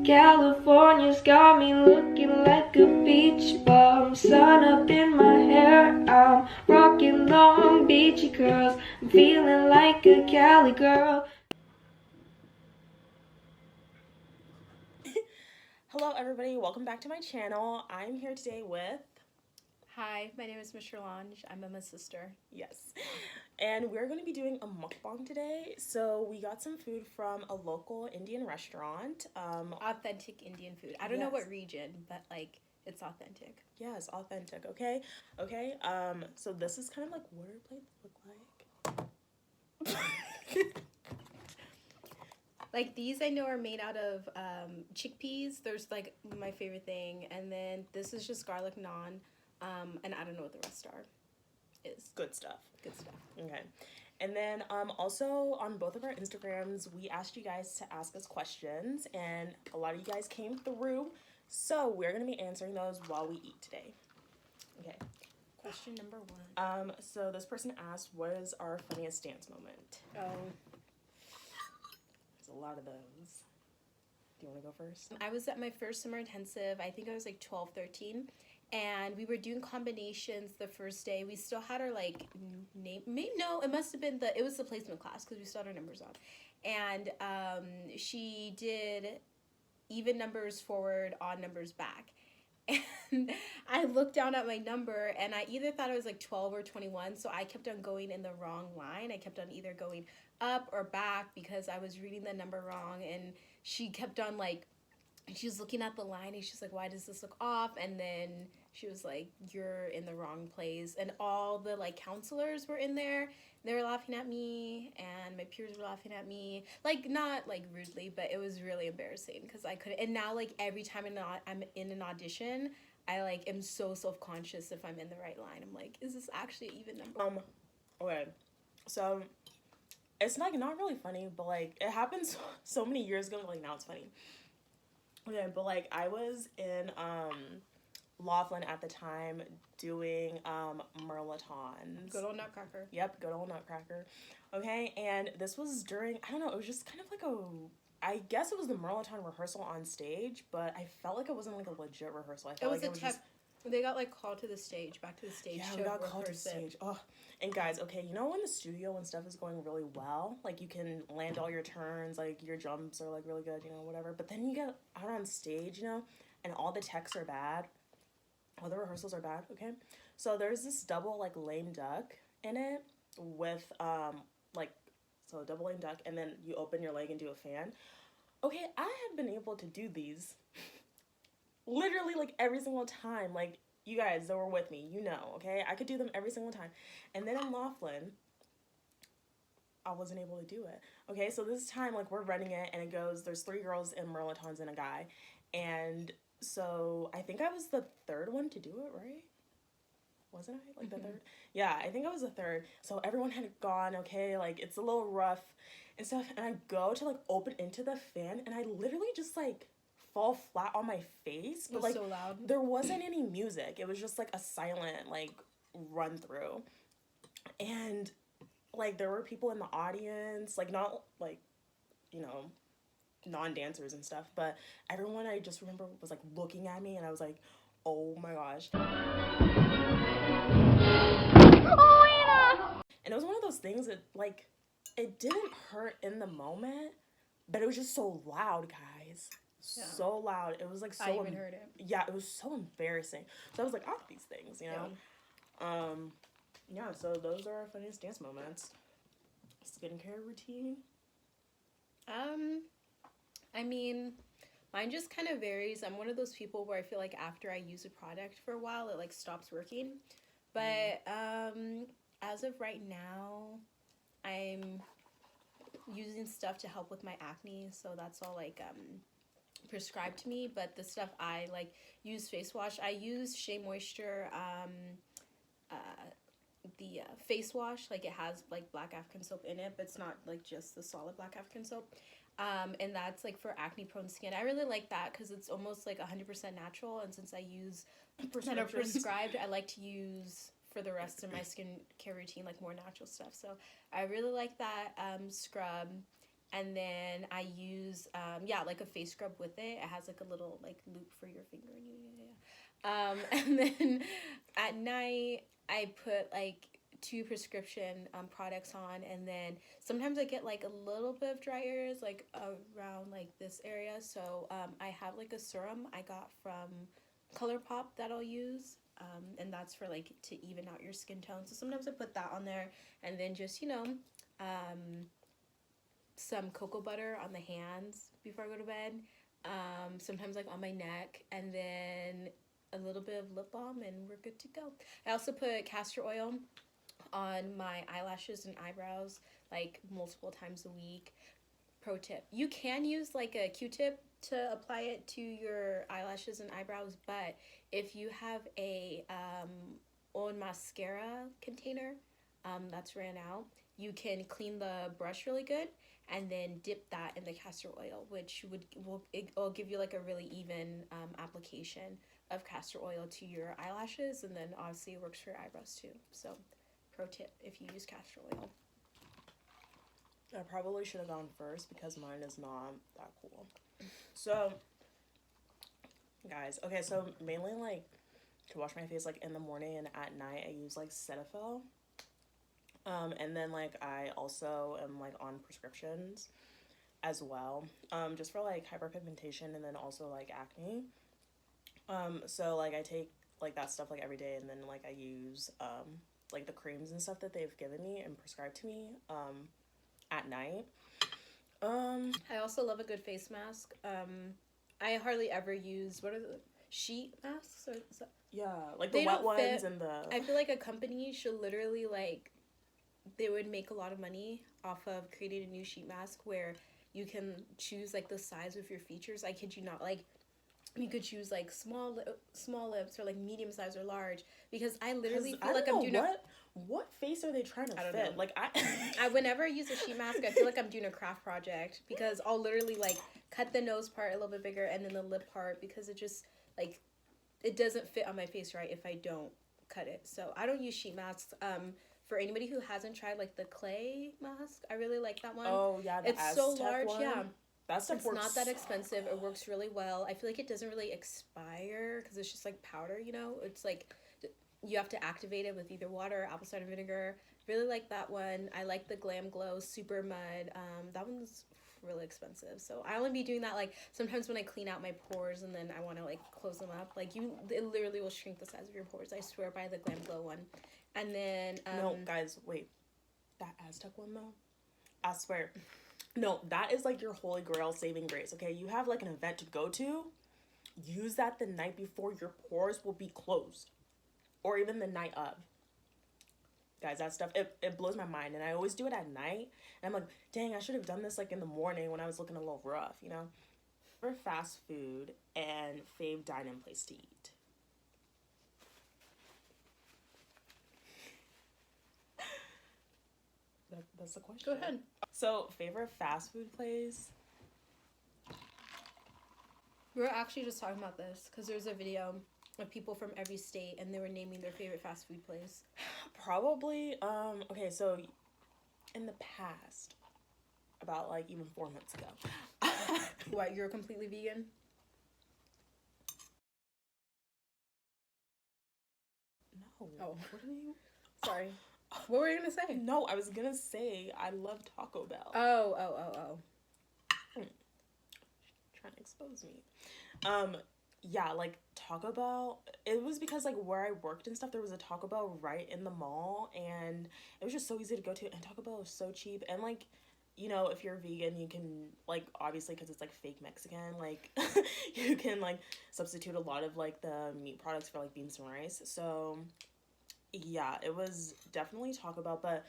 California's got me looking like a beach bum. Sun up in my hair, I'm rocking long beachy curls. I'm feeling like a Cali girl. Hello everybody, welcome back to my channel. I'm here today with... Hi, my name is Micherlange. I'm Emma's sister. Yes. And we're going to be doing a mukbang today. So we got some food from a local Indian restaurant. Authentic Indian food. I don't know what region, but like it's authentic. Yes, authentic, okay? Okay, so this is kind of like what our plates look like. Like these I know are made out of chickpeas. There's like my favorite thing. And then this is just garlic naan. And I don't know what the rest are. Good stuff. Good stuff. Okay. And then also on both of our Instagrams, we asked you guys to ask us questions, and a lot of you guys came through. So we're going to be answering those while we eat today. Okay. Question number 1. So this person asked, what is our funniest dance moment? Oh. There's a lot of those. Do you want to go first? I was at my first summer intensive. I think I was like 12, 13. And we were doing combinations the first day. We still had our like name. No, it must have been it was the placement class because we still had our numbers on. And she did even numbers forward, odd numbers back. And I looked down at my number and I either thought it was like 12 or 21. So I kept on going in the wrong line. I kept on either going up or back because I was reading the number wrong. And she kept on like, she was looking at the line and she's like, why does this look off? And then she was like, you're in the wrong place. And all the like counselors were in there. They were laughing at me and my peers were laughing at me. Like not like rudely, but it was really embarrassing because I couldn't. And now like every time I'm in an audition, I like am so self-conscious if I'm in the right line. I'm like, is this actually an even number? Okay. So it's like not really funny, but like it happened so many years ago, like now it's funny. Okay, but like I was in Laughlin at the time doing Merlatons. Good old Nutcracker. Yep, good old Nutcracker. Okay, and this was during, I don't know, it was just kind of like I guess it was the Merlaton rehearsal on stage, but I felt like it wasn't like a legit rehearsal. I felt like it was just... They got like called to the stage, back to the stage. Yeah, we got called to the stage. Oh, and guys, okay, you know when the studio and stuff is going really well, like you can land all your turns, like your jumps are like really good, you know, whatever. But then you get out on stage, you know, and all the techs are bad, all the rehearsals are bad. Okay, so there's this double like lame duck in it with so a double lame duck, and then you open your leg and do a fan. Okay, I have been able to do these. Literally, like, every single time. Like, you guys that were with me, you know, okay? I could do them every single time. And then in Laughlin, I wasn't able to do it. Okay, so this time, like, we're running it, and it goes, there's 3 girls in Merlatons and a guy. And so I think I was the third one to do it, right? Wasn't I? Like, the third? Yeah, I think I was the third. So everyone had gone, okay, like, it's a little rough and stuff. And I go to, like, open into the fan, and I literally just, like... fall flat on my face, but like so loud. There wasn't any music. It was just like a silent like run through, and like there were people in the audience, like not like, you know, non-dancers and stuff, but everyone I just remember was like looking at me, and I was like, oh my gosh. And it was one of those things that like it didn't hurt in the moment, but it was just so loud, guys. Yeah. So loud. It was like so... I even heard it. Yeah, it was so embarrassing. So I was like, oh, these things, you know? Yeah. Yeah, so those are our funniest dance moments. Skincare routine? I mean, mine just kind of varies. I'm one of those people where I feel like after I use a product for a while, it like stops working. But as of right now, I'm using stuff to help with my acne. So that's all like... prescribed to me, but the stuff I like use face wash. I use Shea Moisture, the face wash. Like it has like black African soap in it, but it's not like just the solid black African soap. And that's like for acne prone skin. I really like that because it's almost like 100% natural. And since I use that are prescribed, I like to use for the rest of my skincare routine like more natural stuff. So I really like that scrub. And then I use like a face scrub with it. It has like a little like loop for your finger. And then at night I put like 2 prescription products on, and then sometimes I get like a little bit of dry areas like around like this area. So I have like a serum I got from ColourPop that I'll use. And that's for like to even out your skin tone. So sometimes I put that on there, and then just some cocoa butter on the hands before I go to bed. Sometimes like on my neck, and then a little bit of lip balm, and we're good to go. I also put castor oil on my eyelashes and eyebrows like multiple times a week. Pro tip: you can use like a Q-tip to apply it to your eyelashes and eyebrows, but if you have a on mascara container that's ran out, you can clean the brush really good and then dip that in the castor oil, which will give you like a really even application of castor oil to your eyelashes, and then obviously it works for your eyebrows too. So pro tip if you use castor oil. I probably should have gone first because mine is not that cool. So, guys, okay, so mainly like to wash my face like in the morning and at night I use like Cetaphil. And then like I also am like on prescriptions as well, just for like hyperpigmentation and then also like acne. So like I take like that stuff like every day, and then like I use like the creams and stuff that they've given me and prescribed to me at night. I also love a good face mask. I hardly ever use, what are the sheet masks, or yeah, like the wet ones and the. I feel like a company should literally like, they would make a lot of money off of creating a new sheet mask where you can choose like the size of your features. I kid you not, like you could choose like small lips or like medium size or large, because I literally feel like I'm doing what face are they trying to fit? Know. Like I whenever I use a sheet mask, I feel like I'm doing a craft project, because I'll literally like cut the nose part a little bit bigger and then the lip part, because it just like it doesn't fit on my face right if I don't cut it. So I don't use sheet masks. For anybody who hasn't tried like the clay mask, I really like that one. Oh yeah, it's Aztec so large. One. Yeah, that stuff works. It's not that expensive. It works really well. I feel like it doesn't really expire because it's just like powder. You know, it's like you have to activate it with either water or apple cider vinegar. Really like that one. I like the Glam Glow Super Mud. That one's really expensive, so I only be doing that like sometimes when I clean out my pores and then I want to like close them up. Like it literally will shrink the size of your pores. I swear by the Glam Glow one. And then no, guys, wait, that Aztec one though, I swear, no, that is like your holy grail saving grace. Okay, you have like an event to go to, use that the night before your pores will be closed, or even the night of. Guys, that stuff, it blows my mind, and I always do it at night, and I'm like, dang, I should have done this like in the morning when I was looking a little rough, you know. For fast food and fave dine-in place to eat. That's the question. Go ahead. So, favorite fast food place? We were actually just talking about this because there's a video of people from every state and they were naming their favorite fast food place. Probably, okay, so in the past, about like even 4 months ago. What, you're completely vegan? No. Oh. What are you? Sorry. What were you gonna say? No, I was gonna say I love Taco Bell. Oh. Trying to expose me. Yeah, like Taco Bell, it was because like where I worked and stuff, there was a Taco Bell right in the mall, and it was just so easy to go to, and Taco Bell is so cheap, and like, you know, if you're vegan, you can like, obviously because it's like fake Mexican, like you can like substitute a lot of like the meat products for like beans and rice. So yeah, it was definitely Taco Bell. But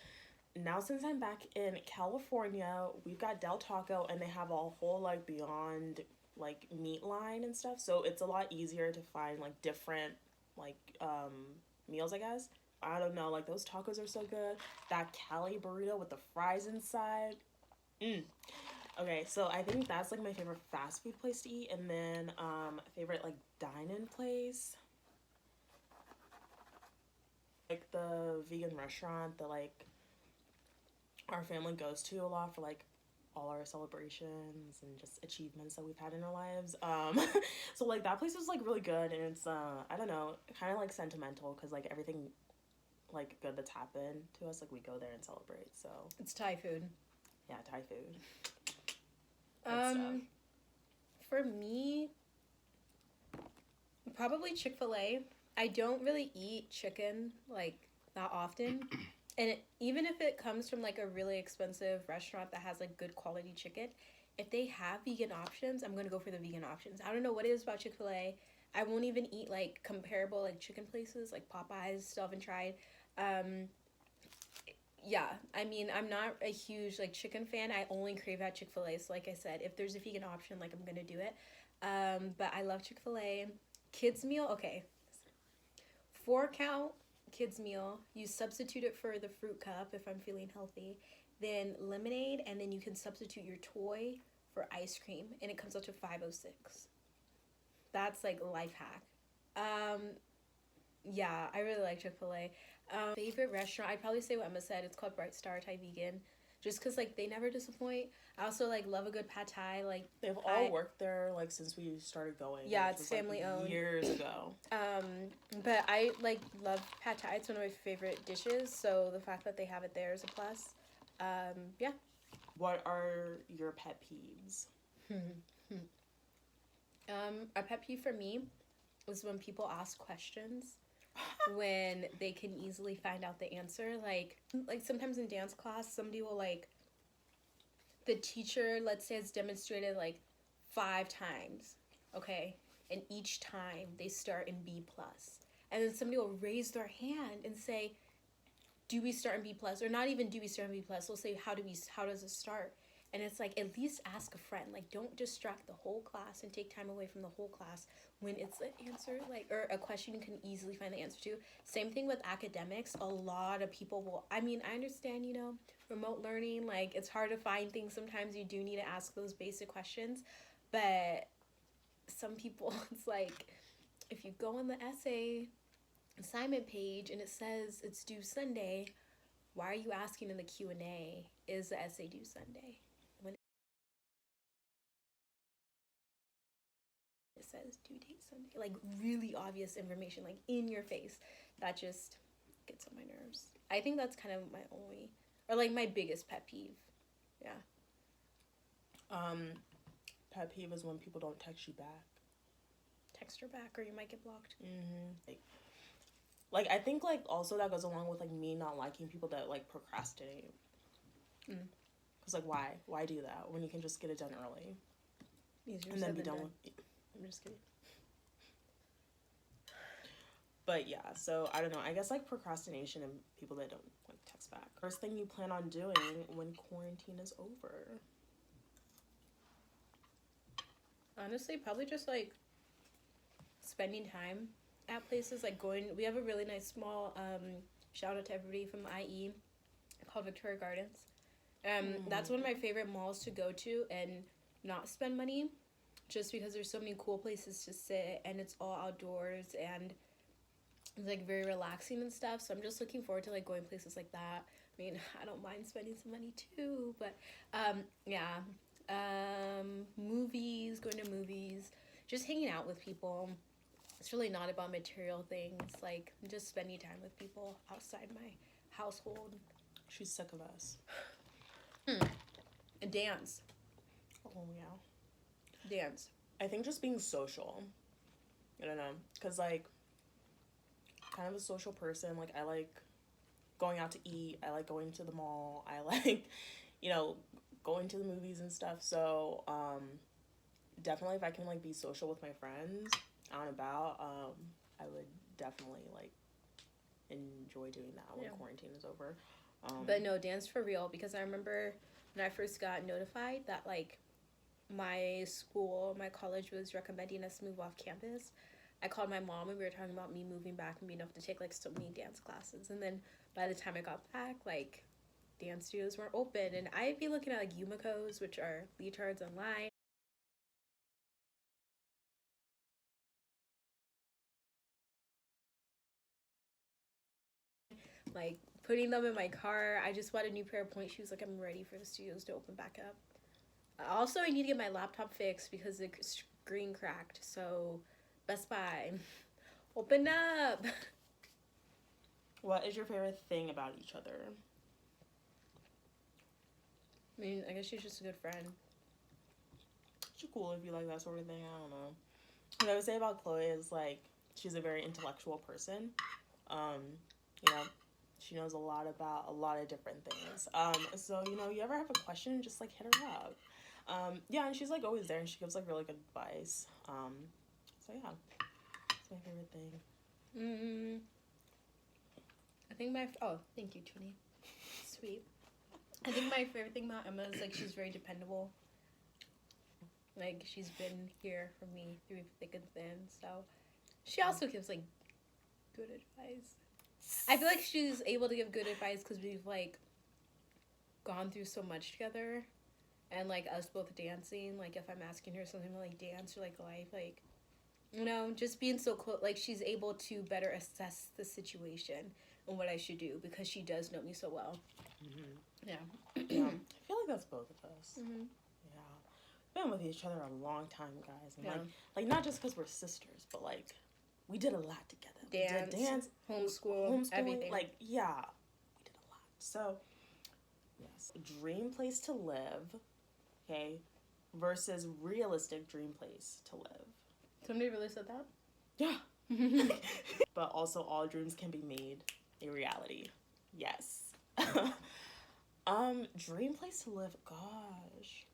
now since I'm back in California, we've got Del Taco, and they have a whole like Beyond like meat line and stuff, so it's a lot easier to find like different like meals, I guess. I don't know, like those tacos are so good. That Cali burrito with the fries inside. Okay, so I think that's like my favorite fast food place to eat, and then favorite like dine-in place, like the vegan restaurant that like our family goes to a lot for like all our celebrations and just achievements that we've had in our lives. So like that place was like really good, and it's I don't know, kind of like sentimental because like everything like good that's happened to us, like we go there and celebrate. So It's Thai food. yeah, Thai food. Good stuff. For me, probably Chick-fil-A. I don't really eat chicken like that often. And even if it comes from like a really expensive restaurant that has like good quality chicken, if they have vegan options, I'm gonna go for the vegan options. I don't know what it is about Chick-fil-A. I won't even eat like comparable like chicken places like Popeyes. Still haven't tried. Yeah, I mean, I'm not a huge like chicken fan. I only crave at Chick-fil-A. So like I said, if there's a vegan option, like I'm gonna do it. But I love Chick-fil-A. Kids meal, okay. 4 count kids meal. You substitute it for the fruit cup if I'm feeling healthy. Then lemonade, and then you can substitute your toy for ice cream, and it comes out to 506. That's like a life hack. Yeah, I really like Chick-fil-A. Favorite restaurant, I'd probably say what Emma said. It's called Bright Star Thai Vegan. Just because, like, they never disappoint. I also, like, love a good pad thai. Like, They've all worked there, like, since we started going. Yeah, it's family owned. Years ago. But I, like, love pad thai. It's one of my favorite dishes. So the fact that they have it there is a plus. Yeah. What are your pet peeves? A pet peeve for me is when people ask questions when they can easily find out the answer. Like sometimes in dance class, somebody will like, the teacher, let's say, has demonstrated like 5 times, okay? And each time they start in B+. And then somebody will raise their hand and say, do we start in B+? Or not even do we start in B+. We'll say, how does it start? And it's like, at least ask a friend. Like, don't distract the whole class and take time away from the whole class when it's an answer, like, or a question you can easily find the answer to. Same thing with academics. A lot of people will, I mean, I understand, you know, remote learning, like, it's hard to find things. Sometimes you do need to ask those basic questions. But some people, it's like, if you go on the essay assignment page and it says it's due Sunday, why are you asking in the Q&A, is the essay due Sunday? It says due date Sunday, like really obvious information, like in your face. That just gets on my nerves. I think that's kind of my only, or like my biggest pet peeve. Yeah. Pet peeve is when people don't text you back. Text her back or you might get blocked. Like I think like also that goes along with like me not liking people that like procrastinate. Cause like why do that when you can just get it done early? Easier and then be done with it. I'm just kidding. But yeah, so I don't know. I guess like procrastination and people that don't like text back. First thing you plan on doing when quarantine is over? Honestly, probably just like spending time at places, like going. We have a really nice small shout out to everybody from the IE called Victoria Gardens. That's one of my favorite malls to go to and not spend money. Just because there's so many cool places to sit and it's all outdoors and it's like very relaxing and stuff. So I'm just looking forward to like going places like that. I mean, I don't mind spending some money too, but yeah. Movies, going to movies, just hanging out with people. It's really not about material things, like just spending time with people outside my household. She's sick of us. And dance. Oh yeah. Dance. I think just being social. I don't know. Because, like, kind of a social person. Like, I like going out to eat. I like going to the mall. I like, you know, going to the movies and stuff. So, definitely if I can, like, be social with my friends out and about, I would definitely, like, enjoy doing that when quarantine is over. But no, dance for real. Because I remember when I first got notified that, like, my school, my college was recommending us move off campus. I called my mom and we were talking about me moving back and being able to take like so many dance classes. And then by the time I got back, like dance studios weren't open and I'd be looking at like Yumiko's, which are leotards online. Like putting them in my car. I just bought a new pair of point shoes. Like I'm ready for the studios to open back up. Also, I need to get my laptop fixed because the screen cracked. So, Best Buy, open up. What is your favorite thing about each other? I mean, I guess she's just a good friend. She's cool if you like that sort of thing. I don't know. What I would say about Chloe is like she's a very intellectual person. You know, she knows a lot about a lot of different things. So you know, you ever have a question, just like hit her up. Yeah, and she's like always there, and she gives like really good advice. So yeah, it's my favorite thing. I think thank you, Tony. Sweet. I think my favorite thing about Emma is like she's very dependable. Like she's been here for me through thick and thin. So she also gives like good advice. I feel like she's able to give good advice because we've like gone through so much together, and like us both dancing. Like if I'm asking her something about like dance or like life, like you know, just being so close. Like she's able to better assess the situation and what I should do because she does know me so well. Yeah. Yeah, I feel like that's both of us. Yeah, been with each other a long time, guys. And like not just because we're sisters, but like we did a lot together. Dance, homeschooling, everything. Like yeah, we did a lot. So yes, dream place to live, okay, versus realistic dream place to live. Somebody really said that? Yeah. But also all dreams can be made a reality. Yes. Dream place to live, gosh.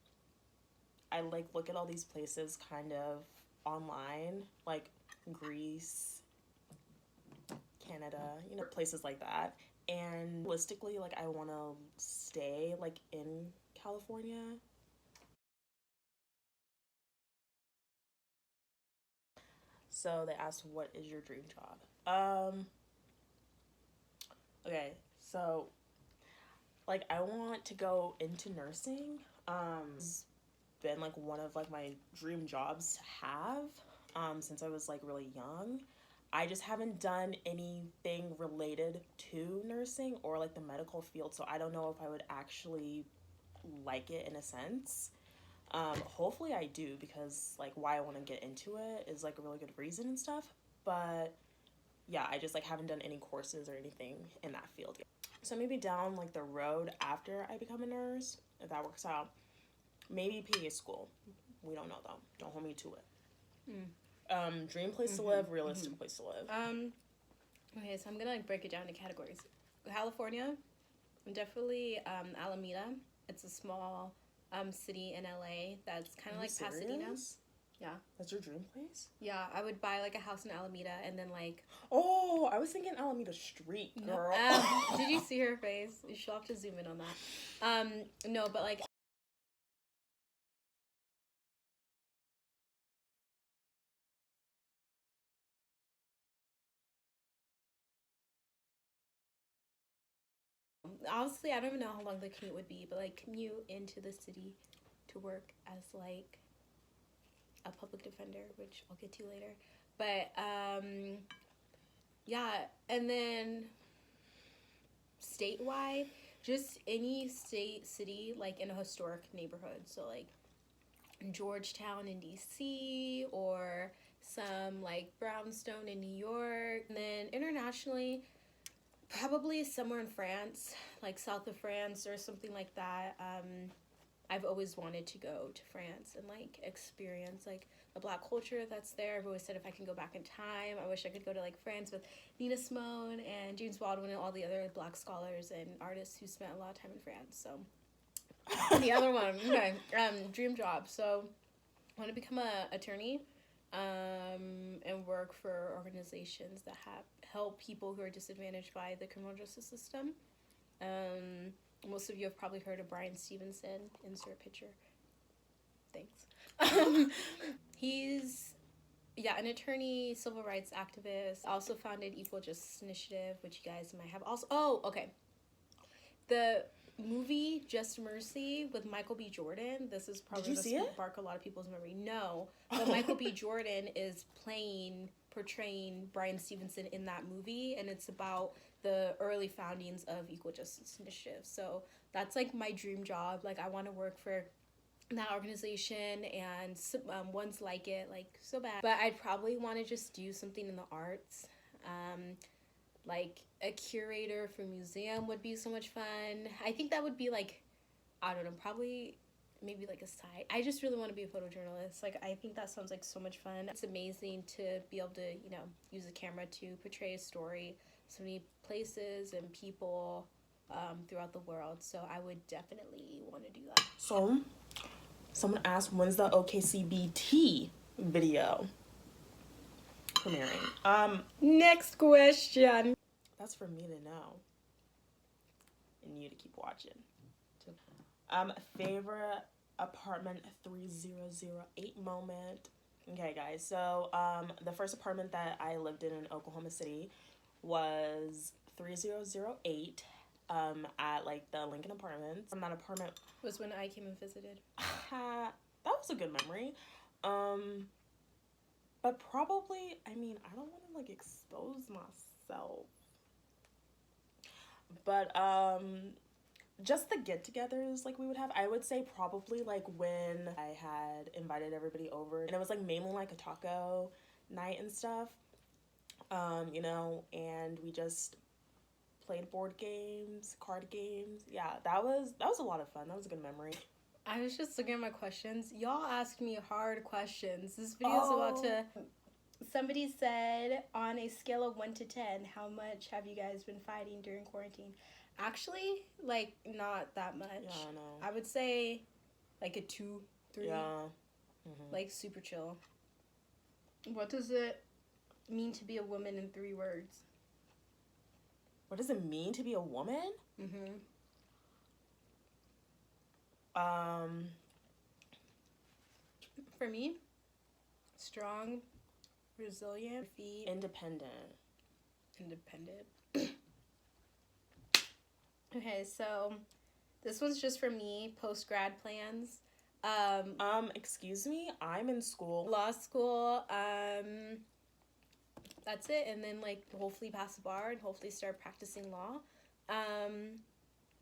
I like look at all these places kind of online, like Greece, Canada, you know, places like that. And realistically, like I want to stay like in California. So they asked, what is your dream job? Okay, so like I want to go into nursing. It's been like one of like my dream jobs to have since I was like really young. I just haven't done anything related to nursing or like the medical field, so I don't know if I would actually like it in a sense. Hopefully I do, because like why I want to get into it is like a really good reason and stuff. But yeah, I just like haven't done any courses or anything in that field yet. So maybe down like the road after I become a nurse, if that works out, maybe PA school. We don't know though. Don't hold me to it. Dream place to live, realistic place to live. Okay, so I'm gonna like break it down to categories. California, definitely Alameda. It's a small city in LA that's kind of like serious? Pasadena. Yeah. That's your dream place? Yeah, I would buy like a house in Alameda and then like. Oh, I was thinking Alameda Street, girl. No. Did you see her face? She'll have to zoom in on that. No, but like. Honestly, I don't even know how long the commute would be, but like commute into the city to work as like a public defender, which I'll get to later. But yeah, and then statewide, just any state, city, like in a historic neighborhood. So like Georgetown in DC or some like Brownstone in New York. And then internationally, probably somewhere in France, like south of France or something like that. I've always wanted to go to France and like experience like the Black culture that's there. I've always said if I can go back in time, I wish I could go to like France with Nina Simone and James Baldwin and all the other Black scholars and artists who spent a lot of time in France. So the other one, okay, dream job. So I want to become a attorney, and work for organizations that help people who are disadvantaged by the criminal justice system. Most of you have probably heard of Brian Stevenson. Insert picture. Thanks. He's an attorney, civil rights activist. Also founded Equal Justice Initiative, which you guys might have also. Oh, okay. The movie Just Mercy with Michael B. Jordan. This is probably going to spark a lot of people's memory. No, but Michael B. Jordan is portraying Brian Stevenson in that movie, and it's about the early foundings of Equal Justice Initiative. So that's like my dream job. Like I want to work for that organization, and ones like it like so bad. But I'd probably want to just do something in the arts. Like a curator for museum would be so much fun. I think that would be like, I don't know, probably maybe like a side. I just really want to be a photojournalist. Like, I think that sounds like so much fun. It's amazing to be able to, you know, use a camera to portray a story, so many places and people throughout the world. So I would definitely want to do that. So, someone asked, when's the OKCBT video premiering? Next question. That's for me to know. And you to keep watching. Favorite apartment 3008 moment. Okay, guys. So, the first apartment that I lived in Oklahoma City was 3008 at like the Lincoln Apartments. That apartment Was when I came and visited. that was a good memory. But probably, I mean, I don't want to like expose myself. But just the get-togethers like we would have, I would say probably like when I had invited everybody over, and it was like mainly like a taco night and stuff, you know, and we just played board games, card games. Yeah, that was a lot of fun. That was a good memory. I was just looking at my questions. Y'all asked me hard questions. This video is about to... Somebody said, on a scale of 1 to 10, how much have you guys been fighting during quarantine? Actually, like, not that much. Yeah, I know. I would say, like, a 2, 3. Yeah. Mm-hmm. Like, super chill. What does it mean to be a woman in 3 words? What does it mean to be a woman? Mm-hmm. For me, strong, resilient, feet, Independent. Okay, so this one's just for me, post-grad plans. Excuse me, I'm in school. Law school, that's it, and then like hopefully pass the bar and hopefully start practicing law.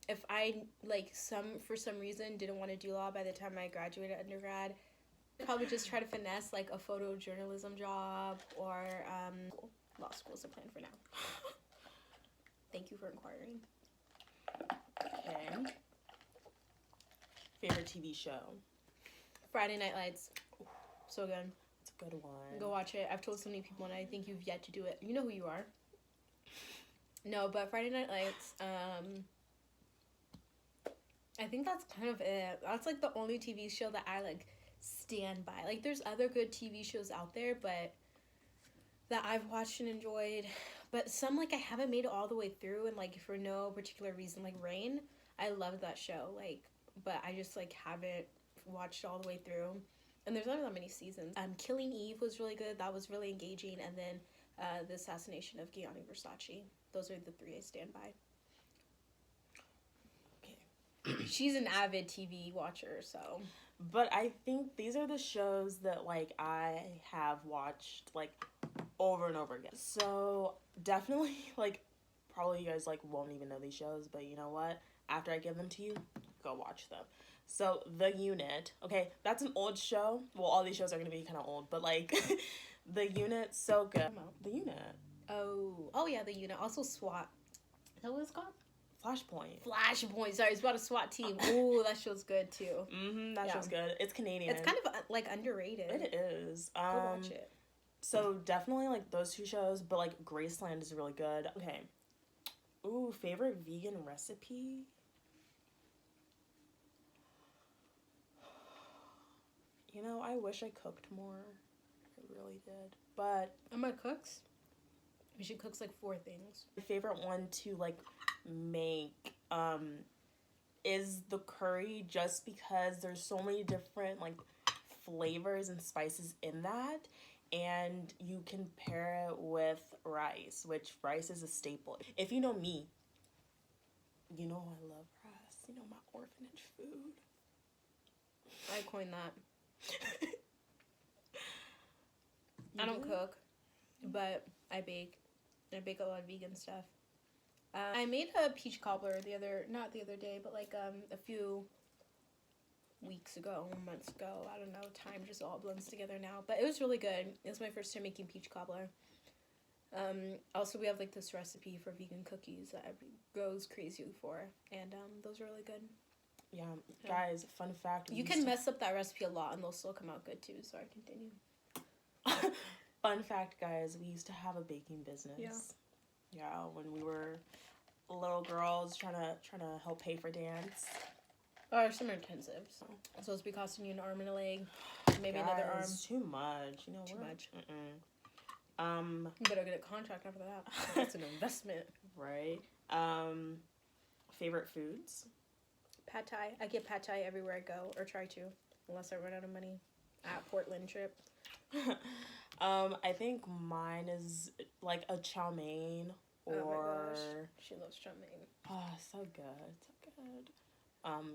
If I like for some reason didn't want to do law by the time I graduated undergrad, probably just try to finesse like a photojournalism job or law school's a plan for now. Thank you for inquiring. Okay. Favorite TV show? Friday Night Lights. So good. It's a good one. Go watch it. I've told so many people and I think you've yet to do it. You know who you are. No, but Friday Night Lights, I think that's kind of it. That's like the only TV show that I like stand by. Like there's other good TV shows out there, but that I've watched and enjoyed, but some like I haven't made it all the way through, and like for no particular reason, like Rain, I loved that show, like, but I just like haven't watched all the way through, and there's not that many seasons. Killing Eve was really good. That was really engaging, and then the assassination of Gianni Versace. Those are the 3 I stand by. Okay. She's an avid TV watcher, so. But I think these are the shows that like I have watched like over and over again. So definitely like probably you guys like won't even know these shows, but you know what? After I give them to you, go watch them. So The Unit, okay, that's an old show. Well, all these shows are gonna be kind of old, but like The Unit, so good. The Unit. Oh yeah, The Unit. Also SWAT. Is that what it's called? Flashpoint. Sorry, it's about a SWAT team. Ooh, that show's good too. That show's good. It's Canadian. It's kind of like underrated. It is. Go watch it. So definitely like those 2 shows, but like Graceland is really good. Okay. Ooh, favorite vegan recipe? You know, I wish I cooked more. I really did. But Emma cooks. She cooks like 4 things. My favorite one to like make is the curry, just because there's so many different like flavors and spices in that, and you can pair it with rice, which rice is a staple. If you know me, you know I love rice. You know, my orphanage food. I coined that. I don't cook, but I bake. I bake a lot of vegan stuff. I made a peach cobbler not the other day, but like a few weeks ago, months ago. I don't know. Time just all blends together now. But it was really good. It was my first time making peach cobbler. Also, we have like this recipe for vegan cookies that goes crazy for. And those are really good. Yeah, guys, fun fact. You can mess up that recipe a lot and they'll still come out good too. So I continue. Fun fact, guys, we used to have a baking business. Yeah, when we were little girls trying to help pay for dance. Or some intensive. So it's supposed to be costing you an arm and a leg, maybe another arm. Too much. You know Too what? much. You better get a contract after that. That's an investment. Right. Favorite foods? Pad Thai. I get Pad Thai everywhere I go, or try to, unless I run out of money. At Portland trip. I think mine is like a chow mein or. Oh my gosh, she loves chow mein. Oh, so good, so good.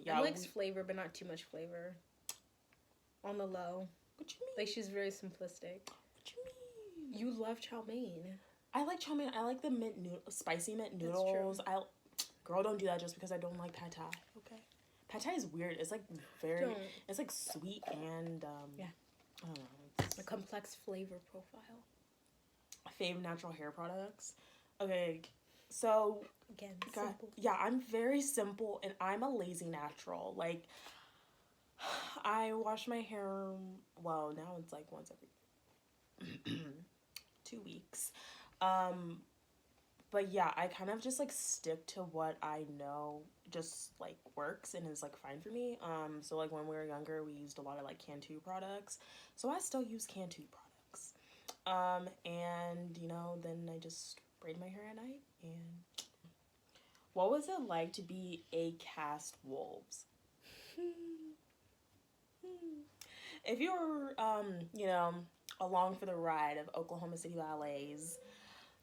Yeah, likes flavor, but not too much flavor. On the low. What you mean? Like she's very simplistic. What you mean? You love chow mein. I like chow mein. I like the spicy mint noodles. Girl, don't do that just because I don't like pad thai. Okay. Pad thai is weird. It's like it's like sweet and yeah. I don't know. A complex flavor profile. Fave natural hair products. Okay, so again, simple. Yeah, I'm very simple and I'm a lazy natural. Like, I wash my hair. Well, now it's like once every 2 weeks. But yeah, I kind of just like stick to what I know just like works and is like fine for me. So like when we were younger, we used a lot of like Cantu products. So I still use Cantu products. And you know, then I just braid my hair at night. And what was it like to be a cast wolves? If you were, you know, along for the ride of Oklahoma City Ballet's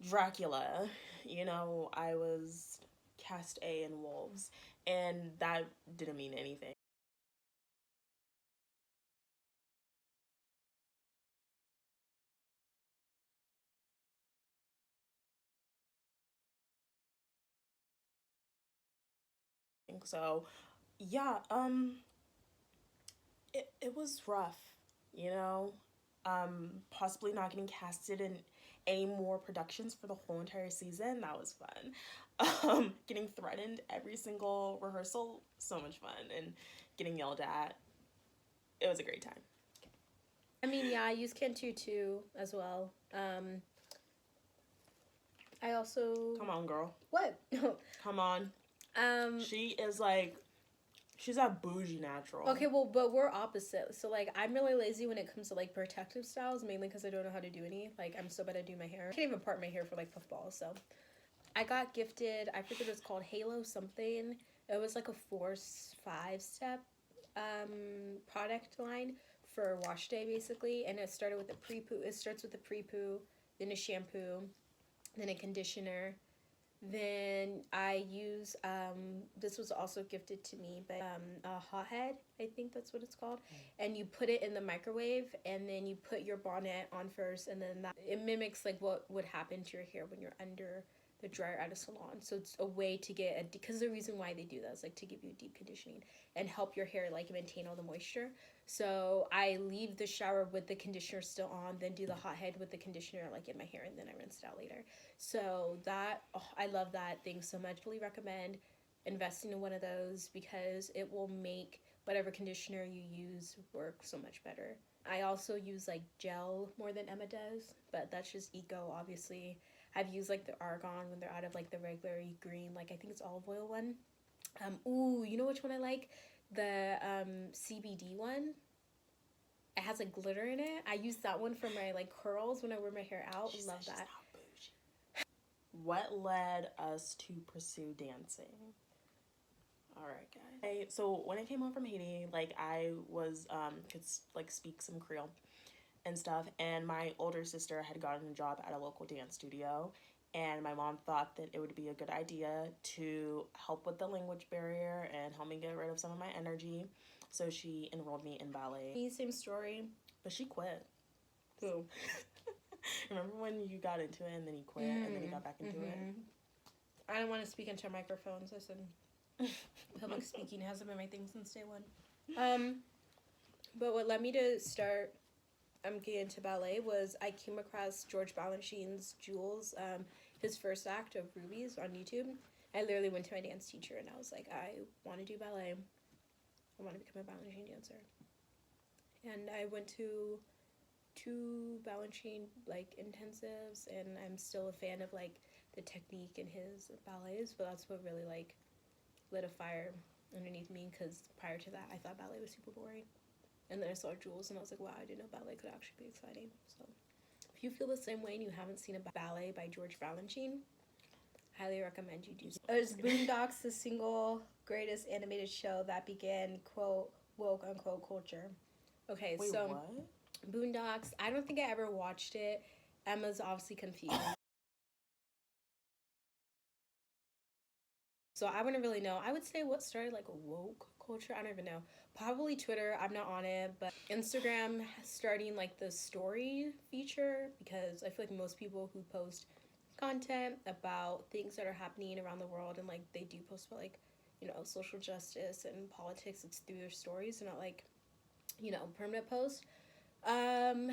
Dracula, you know, I was cast A in Wolves, and that didn't mean anything. So, yeah, it was rough, you know, possibly not getting casted in any more productions for the whole entire season. That was fun. Getting threatened every single rehearsal, so much fun, and getting yelled at. It was a great time. I mean, yeah, I use Cantu too as well. I also. Come on, girl. What? Come on. She is like. She's a bougie natural. Okay, well, but we're opposite. So, like, I'm really lazy when it comes to, like, protective styles, mainly because I don't know how to do any. Like, I'm so bad at doing my hair. I can't even part my hair for, like, puffballs, so. I got gifted, I forget what it's called, Halo something. It was, like, a 4-5-step product line for wash day, basically. And it started with a pre-poo. It starts with a pre-poo, then a shampoo, then a conditioner. Then I use, this was also gifted to me, but a hothead, I think that's what it's called. And you put it in the microwave, and then you put your bonnet on first, and then it mimics like what would happen to your hair when you're under the dryer at a salon. So it's a way to get because the reason why they do that is like to give you deep conditioning and help your hair like maintain all the moisture. So I leave the shower with the conditioner still on, then do the hot head with the conditioner like in my hair, and then I rinse it out later. So that I love that thing so much. Really recommend investing in one of those because it will make whatever conditioner you use work so much better. I also use like gel more than Emma does, but that's just eco, obviously. I've used like the argan when they're out of like the regular green, like I think it's olive oil one. Ooh, you know which one I like? The CBD one. It has like glitter in it. I use that one for my like curls when I wear my hair out. Love that. What led us to pursue dancing? All right, guys. So when I came home from Haiti, like I was could like speak some Creole and stuff, and my older sister had gotten a job at a local dance studio, and my mom thought that it would be a good idea to help with the language barrier and help me get rid of some of my energy. So she enrolled me in ballet. Same story. But she quit. Who? Remember when you got into it and then you quit and then you got back into it? I don't want to speak into microphones. Listen, public speaking hasn't been my thing since day one. But what led me to start getting into ballet was I came across George Balanchine's Jules, his first act of Rubies on YouTube. I literally went to my dance teacher and I was like, I want to do ballet. I want to become a Balanchine dancer. And I went to two Balanchine like intensives, and I'm still a fan of like the technique in his ballets, but that's what really like lit a fire underneath me, because prior to that I thought ballet was super boring. And then I saw Jules and I was like, wow, I didn't know ballet could actually be exciting. So if you feel the same way and you haven't seen a ballet by George Balanchine, highly recommend you do so. There's Boondocks, the single greatest animated show that began, quote, woke, unquote, culture. Okay, Wait, so what? Boondocks, I don't think I ever watched it. Emma's obviously confused. So I wouldn't really know. I would say what started like a woke culture. I don't even know. Probably Twitter. I'm not on it, but Instagram starting like the story feature, because I feel like most people who post content about things that are happening around the world, and like they do post about like, you know, social justice and politics, it's through their stories and not like, you know, permanent posts. But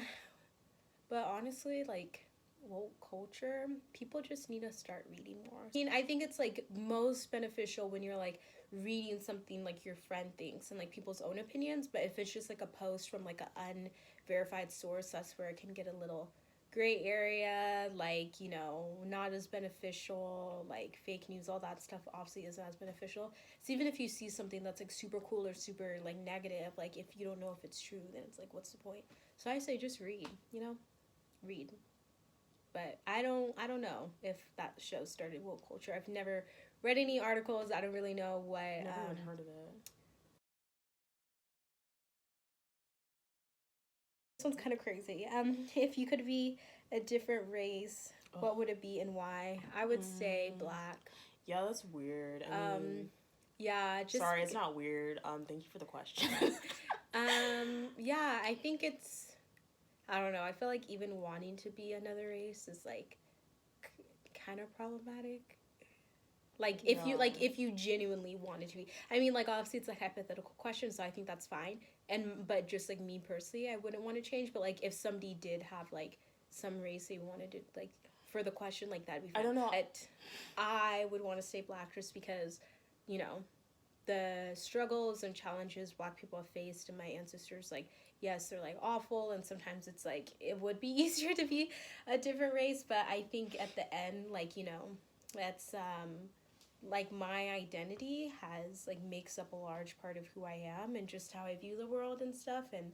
honestly, like woke culture, people just need to start reading more. I mean, I think it's like most beneficial when you're like reading something like your friend thinks and like people's own opinions, but if it's just like a post from like an unverified source, that's where it can get a little gray area, like, you know, not as beneficial, like fake news, all that stuff obviously isn't as beneficial. So even if you see something that's like super cool or super like negative, like if you don't know if it's true, then it's like, what's the point? So I say just read, you know, read. But I don't know if that show started woke culture. I've never read any articles. I don't really know what. Never even heard of it. This one's kind of crazy. If you could be a different race, what would it be and why? I would say black. Yeah, that's weird. I mean, yeah, just sorry, it's not weird. Thank you for the question. yeah, I think it's, I don't know. I feel like even wanting to be another race is like kind of problematic. Like if you genuinely wanted to be. I mean, like obviously it's a hypothetical question, so I think that's fine. And but just like me personally, I wouldn't want to change. But like if somebody did have like some race they wanted to like for the question, like that'd be fine. I don't know. But I would want to stay black just because, you know, the struggles and challenges black people have faced and my ancestors, like yes, they're like awful, and sometimes it's like it would be easier to be a different race, but I think at the end, like, you know, that's like my identity has like makes up a large part of who I am and just how I view the world and stuff, and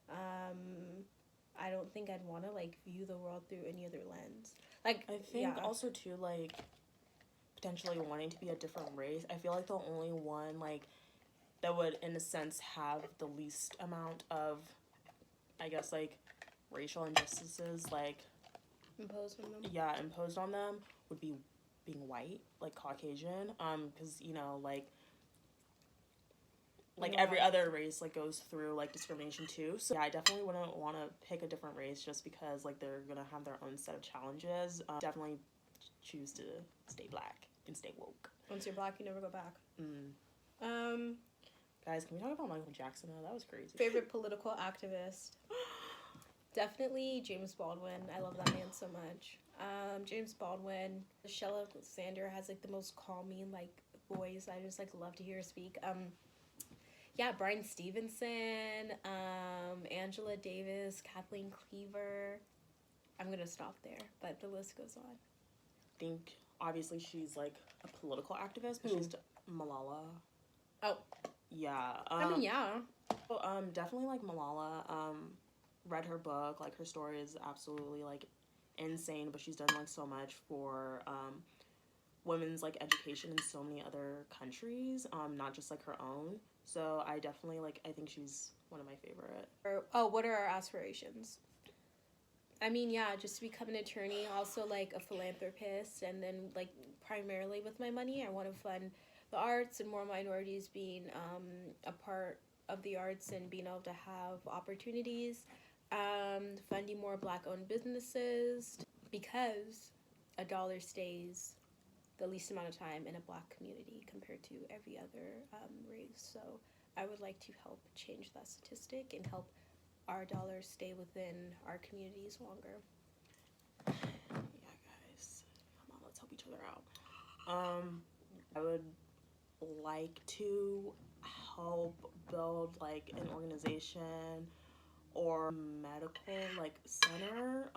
I don't think I'd want to like view the world through any other lens. Like I think also too, like potentially wanting to be a different race, I feel like the only one like that would in a sense have the least amount of, I guess, like racial injustices like imposed on them. Yeah, imposed on them would be being white, like Caucasian, because you know like every other race like goes through like discrimination too. So yeah, I definitely wouldn't want to pick a different race just because like they're gonna have their own set of challenges. Definitely choose to stay black and stay woke. Once you're black, you never go back. Guys, can we talk about Michael Jackson now? That was crazy. Favorite political activist? Definitely James Baldwin. I love that man so much. James Baldwin. Michelle Alexander has like the most calming like voice. I just like love to hear her speak. Yeah, Bryan Stevenson, Angela Davis, Kathleen Cleaver. I'm gonna stop there, but the list goes on. I think obviously she's like a political activist, but she's Malala. Oh, yeah. I mean, yeah. Definitely like Malala. Read her book. Like her story is absolutely like insane, but she's done like so much for women's like education in so many other countries, not just like her own. So I definitely like, I think she's one of my favorite. What are our aspirations? I mean, yeah, just to become an attorney, also like a philanthropist, and then like primarily with my money, I want to fund the arts and more minorities being a part of the arts and being able to have opportunities, funding more black-owned businesses, because a dollar stays the least amount of time in a black community compared to every other race. So I would like to help change that statistic and help our dollars stay within our communities longer. Yeah, guys. Come on, let's help each other out. I would like to help build like an organization or medical like center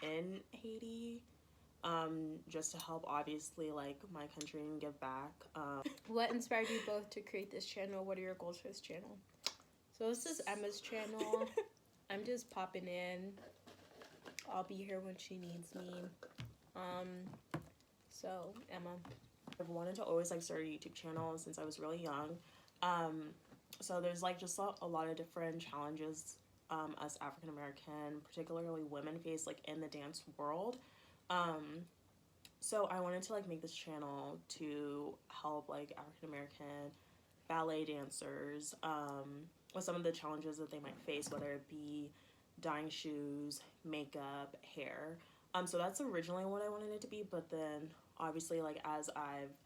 in Haiti, just to help obviously like my country and give back. What inspired you both to create this channel? What are your goals for this channel? So this is Emma's channel. I'm just popping in. I'll be here when she needs me. So Emma. I've wanted to always like start a YouTube channel since I was really young. So there's like just a lot of different challenges us African American, particularly women, face like in the dance world. So I wanted to like make this channel to help like African American ballet dancers with some of the challenges that they might face, whether it be dyeing shoes, makeup, hair. So that's originally what I wanted it to be, but then obviously like as I've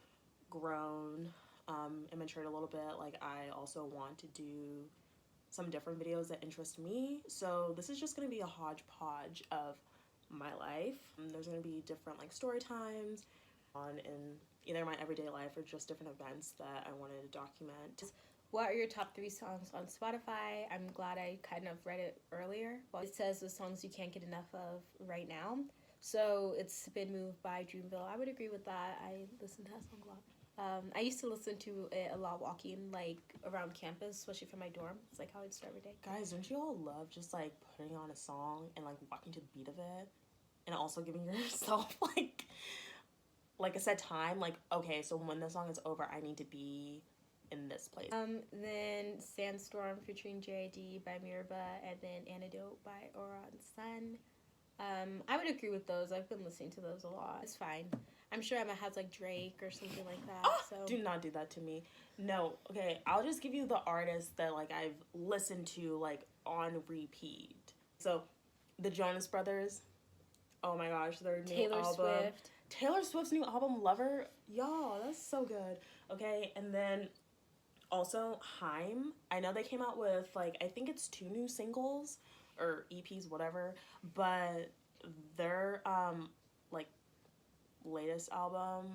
grown and matured a little bit, like I also want to do some different videos that interest me. So this is just going to be a hodgepodge of my life. There's going to be different like story times on in either my everyday life or just different events that I wanted to document. What are your top 3 songs on Spotify? I'm glad I kind of read it earlier. Well, it says the songs you can't get enough of right now. So it's been moved by Dreamville. I would agree with that. I listen to that song a lot. I used to listen to it a lot walking, like around campus, especially from my dorm. It's like how I'd start every day. Guys, don't you all love just like putting on a song and like walking to the beat of it, and also giving yourself like a set time? Like, okay, so when the song is over, I need to be in this place. Then Sandstorm featuring JID by Miraba, and then Antidote by Aura and Sun. I would agree with those. I've been listening to those a lot. It's fine. I'm sure Emma has like Drake or something like that. So Do not do that to me. No, okay, I'll just give you the artists that like I've listened to like on repeat. So the Jonas Brothers, oh my gosh, their new Taylor album. Swift. Taylor Swift's new album, Lover. Y'all, that's so good. Okay, and then also Haim. I know they came out with like, I think it's 2 new singles or EPs, whatever, but their like latest album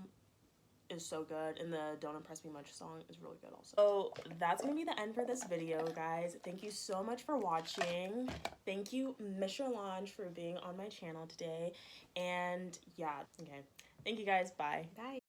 is so good, and the Don't Impress Me Much song is really good also. So that's gonna be the end for this video, guys. Thank you so much for watching. Thank you, Micherlange, for being on my channel today. And yeah, okay, thank you guys. Bye. Bye.